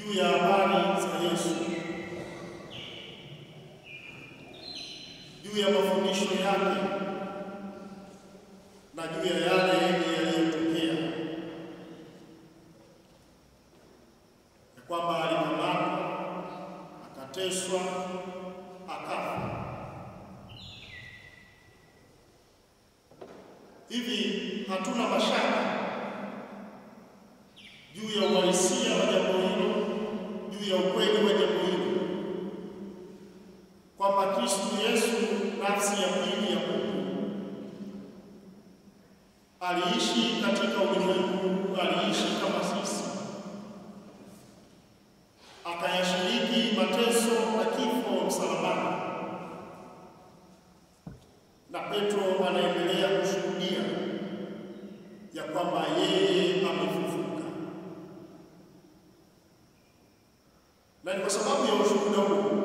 juu ya habari za Yesu, juu ya mafundisho yake na juu ya yale yaliyotokea, ya kwamba alikamatwa, akateswa, akafa. Hivi hatuna mashaka juu ya uhalisia wa jambo hilo, juu ya ukweli wa jambo hilo, kwamba Kristo Yesu, nafsi ya pili ya Mungu, aliishi katika ulimwengu, aliishi kama sisi, akayashiriki mateso na kifo msalabani. Na Petro anaendelea kushuhudia ya kwamba yeye amefufuka. Na kwa sababu ya ushuhuda huu,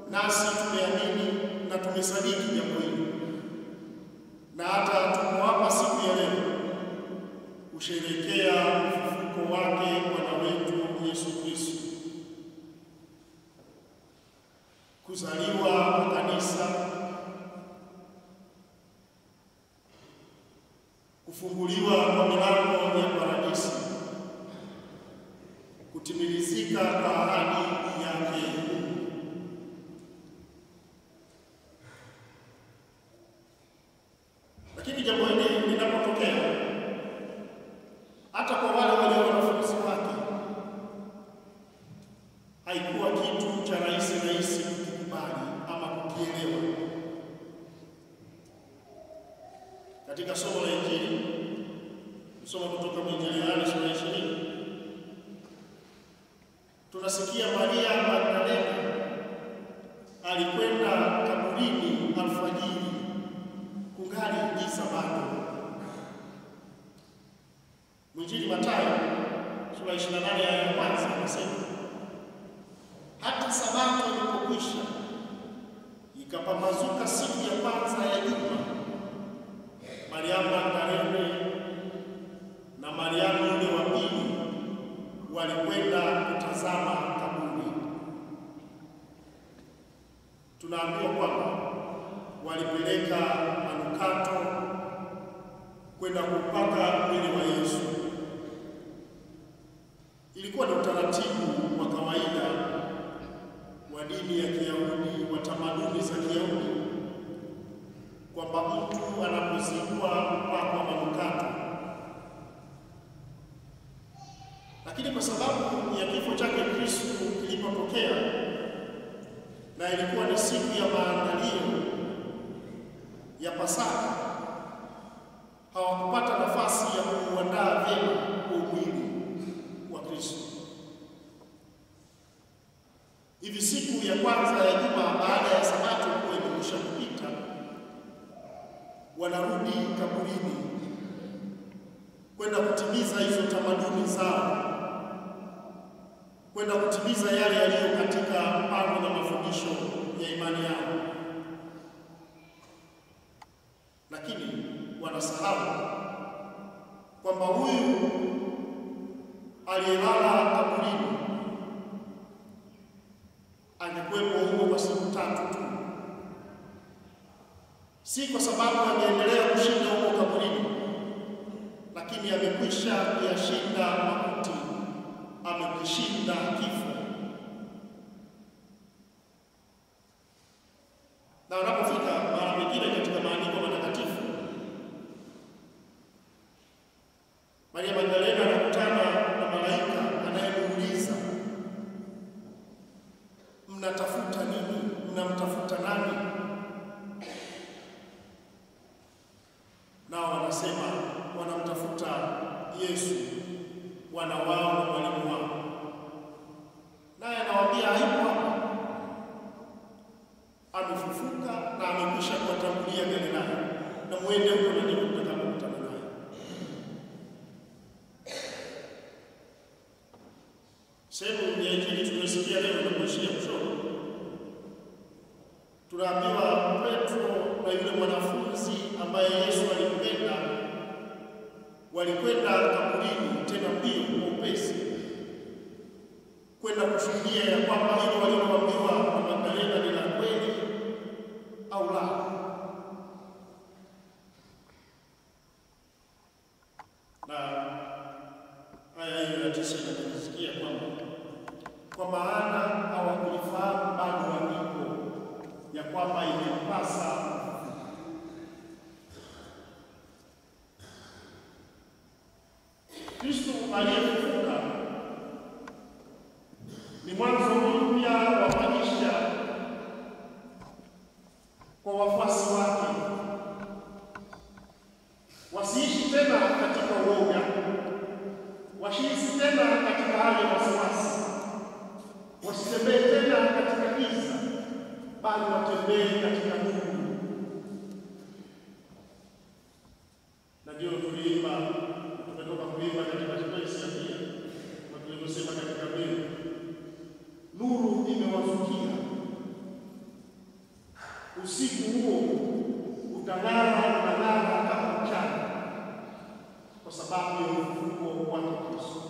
nasi tumeamini na tumesadiki jambo hili, na hata tuko hapa siku ya leo kusherehekea ufufuko wake Bwana wetu Yesu Kristo, kuzaliwa kwa kanisa, kufunguliwa kwa milango ya paradisi, kutimilizika kwa ahadi yake. Lakini jambo hili linapotokea, hata kwa wale walio wanafunzi wake, haikuwa kitu cha rahisi kukubali ama kukielewa. Katika somo la Injili, somo kutoka Injili ya Yohana sura ya 20, tunasikia Maria Magdalena alikwenda kaburini alfajiri kungali giza bado. Injili Mathayo sura ya 28 aya ya kwanza inasema, hata Sabato ilipokwisha, ikapambazuka siku ya kwanza ya juma, Mariamu Magdalena na Mariamu yule wa pili walikwenda kutazama kaburi. Tunaambiwa kwamba walipeleka manukato kwenda kupaka mwili wa Yesu. Ilikuwa ni utaratibu wa kawaida wa dini ya Kiyahudi, wa tamaduni za Kiyahudi, kwamba mtu anapozikwa hupakwa manukato. Lakini kwa sababu ya kifo chake Kristo kilipotokea, na ilikuwa ni siku ya maandalio ya Pasaka, hawakupata nafasi ya kuandaa vyema mwili wa Kristo. Hivi siku ya kwanza ya juma baada ya Sabato kuwa imekwisha kupita, wanarudi kaburini kwenda kutimiza hizo tamaduni zao, kwenda kutimiza yale yaliyo katika mpango na mafundisho ya imani yao. Lakini wanasahau kwamba huyu aliyelala kaburini angekuwepo huko kwa siku 3 tu, si kwa sababu angeendelea kushinda huko kaburini, lakini amekwisha kuyashinda mauti, amekishinda kifo. Na unapofika mara nyingine katika maandiko matakatifu, Maria Magdalena anakutana na malaika anayemuuliza, mnatafuta nini? Mnamtafuta nani? Nao wanasema wanamtafuta Yesu, wana wao na mwalimu wao. Naye anawaambia hayupo hapa, amefufuka na amekwisha kuwatangulia Galilaya, na muende huko na ndipo mtakapokutana naye. Sehemu ya Injili tunasikia leo na kuishia kusoma, tunaambiwa Petro na yule mwanafunzi ambaye Yesu alimpenda walikwenda kaburini tena mbio kwa upesi. kwenda kushuhudia ya kwamba hilo walioambiwa na Magdalena ni la kweli au la. Na haya yanatisha na kusikia kwamba kwa maana hawakulifahamu bado andiko ya kwamba imempasa Kristo aliyefufuka ni mwanzo mpya wa maisha kwa wafuasi wake. Wasiishi tena katika uoga, wasiishi tena katika hali ya wasiwasi, wasitembee tena katika giza, bali watembee katika nuru. Na ndio tuliimba, tumetoka kuimba katika kipesi ya pia, na tulivyosema katika mbili, nuru imewafikia, usiku huo utang'ara kama mchana, kwa sababu ya ufufuo wa Kristo.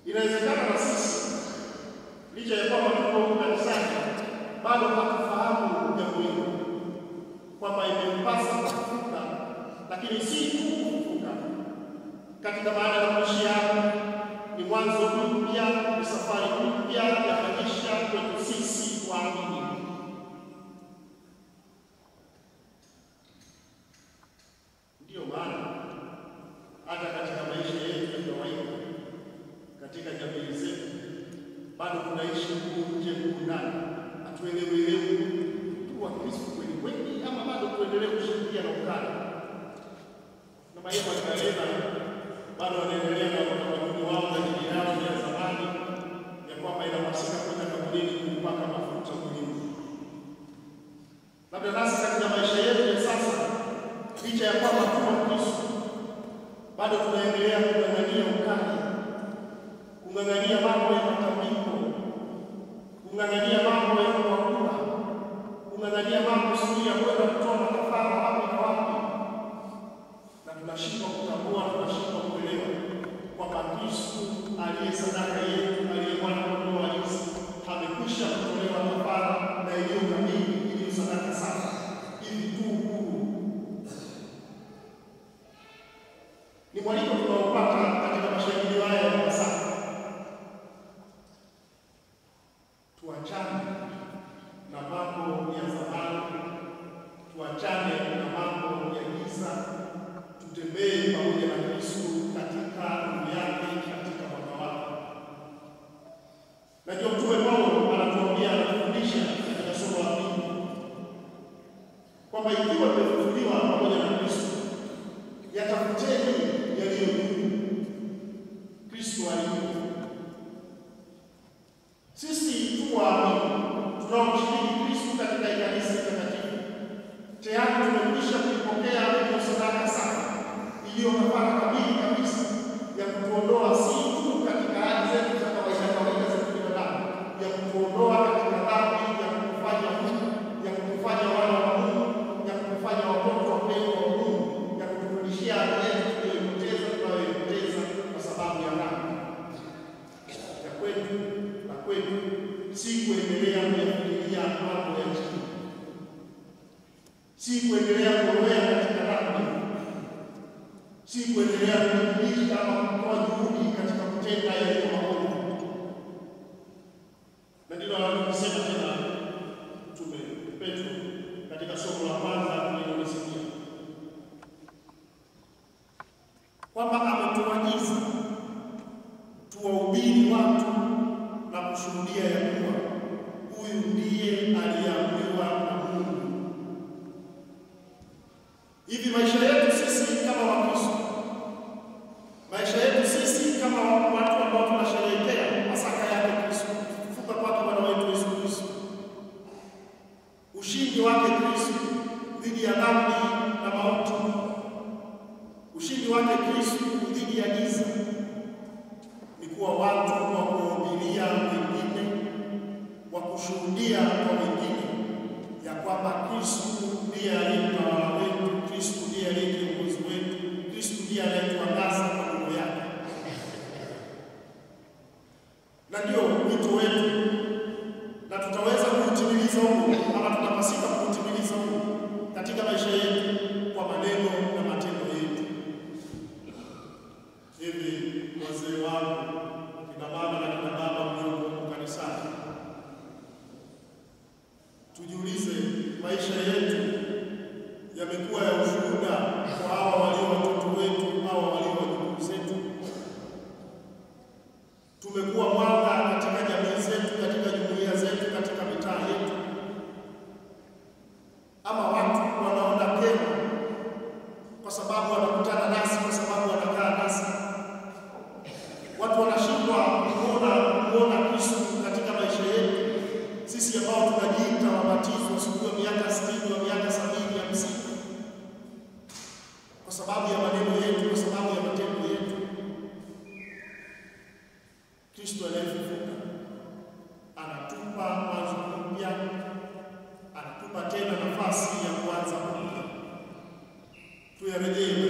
Inawezekana na sisi licha ya kwamba tuko kanisani bado hatufahamu jambo hilo, kwamba imempasa kufufuka, lakini si tu kufufuka katika maana ya maisha yako, ni mwanzo mpya, ni safari mpya ya maisha kwetu sisi waamini. Ndiyo maana hata katika maisha yetu ya kawaida, katika jamii zetu, bado tunaishi nje ndani, hatuelewelewi tu wa Kristo kweli kweli, ama bado tuendelee kushikilia na ukali. Na maisha ya Magdalena bado wanaendelea na utamaduni wao na dini yao ya zamani ya kwamba inapasika kwenda kaburini kupaka mafuta mwilini. Labda nasi katika maisha yetu ya sasa, licha ya kwamba tuko Kristo, bado tunaendelea kung'ang'ania ukali, kung'ang'ania mambo ya matambiko, kung'ang'ania mambo ya kuakula, kung'ang'ania mambo sio ya kwenda kutoa kafara wapi na wapi, na tunashindwa kutambua, tunashindwa kuelewa kwamba Kristo aliye sadaka yetu, aliye mwana kondoo halisi, amekwisha kutolewa kafara na iliyo kamili, iliyo sadaka safi, ili tu huru. Ni mwaliko tunaopata katika mashahidi haya ya Pasaka. Tuachane na mambo ya zamani, tuachane na mambo ya giza, tutembee pamoja na Kristo katika nuru yake, katika mwanga wake. Na ndio Mtume Paulo anatuambia, anatufundisha katika somo la pili kwamba ikiwa tumefufuliwa pamoja na Kristo, yatafuteni yaliyo juu, Kristo alipo. Sisi tu waamini tunaomshiriki Kristo katika Ekaristi Takatifu, tayari tumekwisha kuipokea hiyo sadaka safi, iliyo kafara kamili kabisa ya kutuondoa si tu katika hali zetu za kawaida za binadamu, ya kutuondoa katika dhambi, ya kutufanya Mungu, ya kutufanya wana wa Mungu, ya kutufanya watoto wapendwa wa Mungu, ya kutufundishia yetu tunayoipoteza kwa sababu ya dhambi. Ya kwetu na kwetu si kuendelea kuyafikiria mambo ya chini, si kuendelea kuoea katika dhambi, si kuendelea kujibidiisha ama kutoa juhudi katika kutenda yaliyo maovu. Na ndilo analokusema tena Mtume Petro katika somo la kwanza tulilosikia, kwamba ametuagiza tuwahubiri watu na kushuhudia ya kuwa huyu ndiye aliyeamriwa na Mungu. Hivi maisha yetu sisi kama Wakristo, maisha yetu sisi kama watu ambao tunasherehekea Pasaka yake Kristo, kufufuka kwake Bwana wetu Yesu Kristo, ushindi wake Kristo dhidi ya dhambi na mauti, ushindi wake Kristo dhidi ya giza, ni kuwa watu wa kuhubiria wengine, wa kushuhudia kwa wengine ya kwamba Kristo ndiye aliyetawala wetu, Kristo ndiye aliye kiongozi wetu, Kristo ndiye anayetuangaza kwa nuru yake. na ndio wito wetu, na tutaweza kuutimiliza huo, ama tunapasika kuutimiliza huo katika maisha yetu kwa maneno na matendo yetu. Hivi wazee wangu, kina mama na kina baba mlioko kanisani, tujiulize, maisha yetu yamekuwa ya ushuhuda kwa hawa walio watoto wetu, hawa walio wajukuu zetu? Tumekuwa mwanga katika jamii zetu, katika jumuiya zetu, katika mitaa yetu? Ama watu wanaona kero kwa sababu wanakutana nasi, kwa sababu wanakaa nasi? Watu wanashindwa kuona Kristo katika maisha yetu, sisi ambao tunajiita wabatizwa siku ya miaka 60 wa miaka 70 50, kwa sababu ya maneno yetu, kwa sababu ya matendo yetu. Kristo anayefufuka anatupa mwanzo mpya, anatupa tena nafasi ya kuanza upya. Tuyarejee